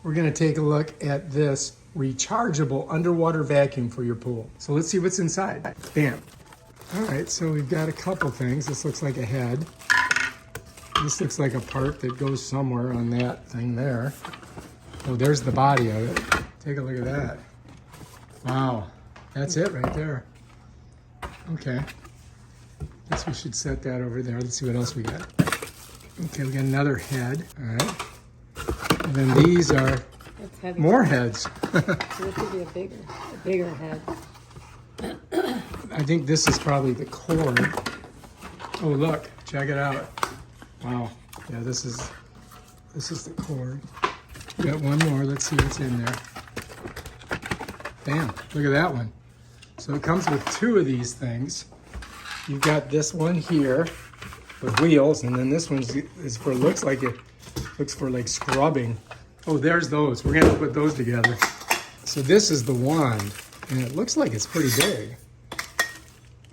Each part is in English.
We're gonna take a look at this rechargeable underwater vacuum for your pool. So let's see what's inside. Bam. All right, so we've got a couple things. This looks like a head. This looks like a part that goes somewhere on that thing there. Oh, there's the body of it. Take a look at that. Wow, that's it right there. Okay, guess we should set that over there. Let's see what else we got. Okay, we got another head, all right. And then these are more heads. So this would be a bigger head. I think this is probably the cord. Oh, look, check it out. Wow, yeah, this is the cord. We got one more, let's see what's in there. Bam, look at that one. So it comes with two of these things. You've got this one here with wheels, and then this one is for, looks for like scrubbing. Oh, there's those. We're gonna put those together. So this is the wand, and it looks like it's pretty big.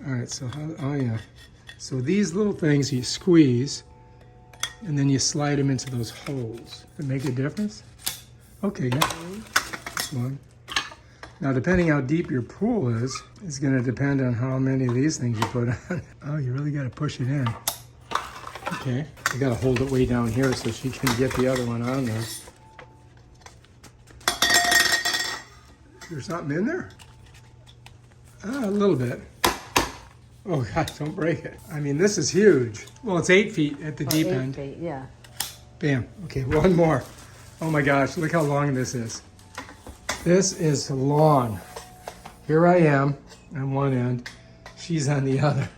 All right, so oh yeah. So these little things you squeeze, and then you slide them into those holes. Does it make a difference? Okay, yeah. This one. Now, depending how deep your pool is gonna depend on how many of these things you put on. Oh, you really gotta push it in. Okay, I gotta hold it way down here so she can get the other one on there. There's something in there? A little bit. Oh God, don't break it. I mean, this is huge. Well, it's 8 feet at the deep end. 8 feet, yeah. Bam, okay, one more. Oh my gosh, look how long this is. This is long. Here I am on one end, she's on the other.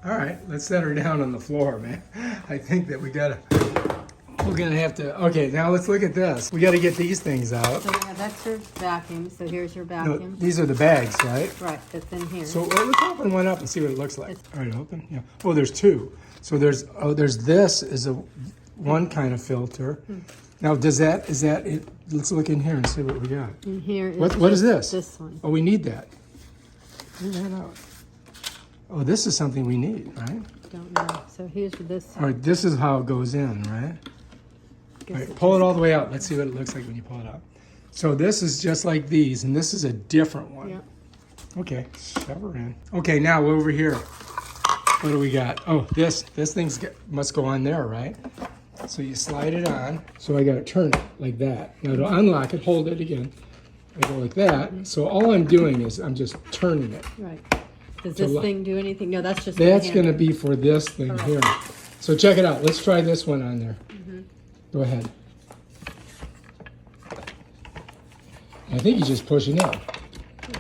All right, let's set her down on the floor, man. I think that we're gonna have to, okay, now let's look at this. We gotta get these things out. So yeah, that's your vacuum, so here's your No, vacuum. these are the bags, right? Right, that's in here. So let's open one up and see what it looks like. All right, open, yeah. Oh, there's two. So there's this is one kind of filter. Now, is that it? Let's look in here and see what we got. In here is What is this? This one. Oh, we need that. Clean that out. Oh, this is something we need, right? Don't know. So here's this one. All right, this is how it goes in, right? All right, pull it all the way out. Let's see what it looks like when you pull it out. So this is just like these, and this is a different one. Yep. Okay, shove her in. Okay, now over here. What do we got? Oh, this thing must go on there, right? So you slide it on. So I got to turn it like that. Now to unlock it, hold it again. I go like that. So all I'm doing is I'm just turning it. Right. Does this thing do anything? No, that's just That's going to be for this thing here. So check it out. Let's try this one on there. Go ahead. I think you just push it in.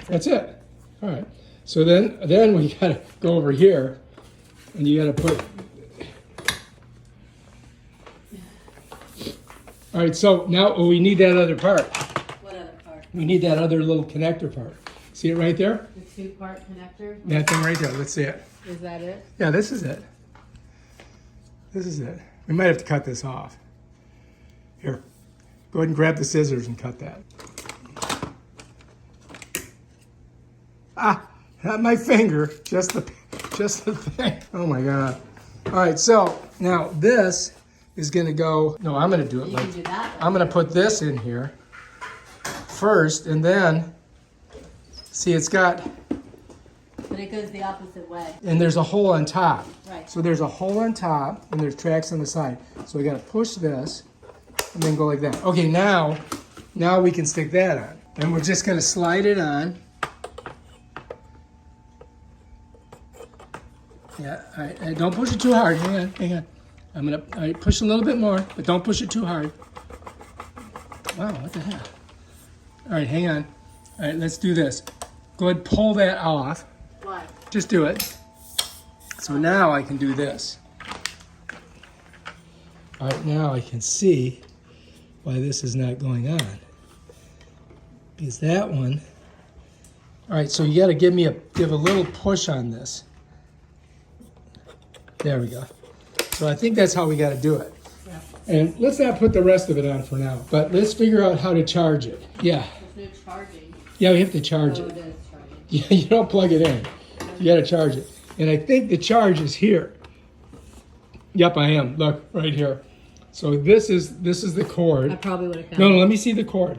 That's it. All right. So then we got to go over here, and you got to put. All right. So now we need that other part. What other part? We need that other little connector part. See it right there? The 2-part connector? That thing right there. Let's see it. Is that it? Yeah, this is it. This is it. We might have to cut this off. Here, go ahead and grab the scissors and cut that. Ah, not my finger, just the thing. Oh my God. All right, so now this is gonna go, no, I'm gonna do it like, I'm gonna put this in here first, and then, see it's got, But it goes the opposite way. and there's a hole on top. Right. So there's a hole on top, and there's tracks on the side. So we gotta push this, and then go like that. Okay, now we can stick that on. And we're just gonna slide it on. Yeah, all right, don't push it too hard. Hang on. I'm gonna push a little bit more, but don't push it too hard. Wow, what the heck? All right, hang on. All right, let's do this. Go ahead, pull that off. Why? Just do it. So now I can do this. All right, now I can see why this is not going on. Because that one, all right, so you gotta give a little push on this. There we go. So I think that's how we gotta do it. Yeah. And let's not put the rest of it on for now, but let's figure out how to charge it. Yeah. There's no charging. Yeah, we have to charge Oh, it. it is charging. Yeah, you don't plug it in. You gotta charge it. And I think the charge is here. Yep, I am. Look, right here. So this is the cord. I probably would have found No, it. let me see the cord.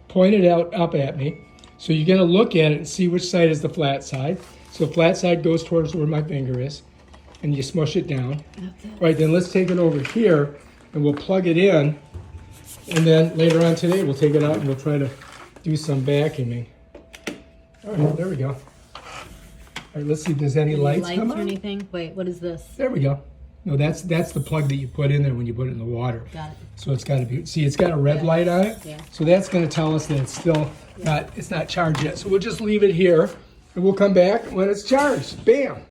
Point it out up at me. So you're gonna look at it and see which side is the flat side. So the flat side goes towards where my finger is, and you smush it down. Right, then let's take it over here and we'll plug it in, and then later on today we'll take it out and we'll try to do some vacuuming. All right, there we go. All right, let's see if there's any lights come or on. anything? Wait, what is this? There we go. No, that's the plug that you put in there when you put it in the water. Got it. So it's got to be, see, it's got a red light on it. Yeah. So that's going to tell us that it's still not, it's not charged yet. So we'll just leave it here and we'll come back when it's charged. Bam.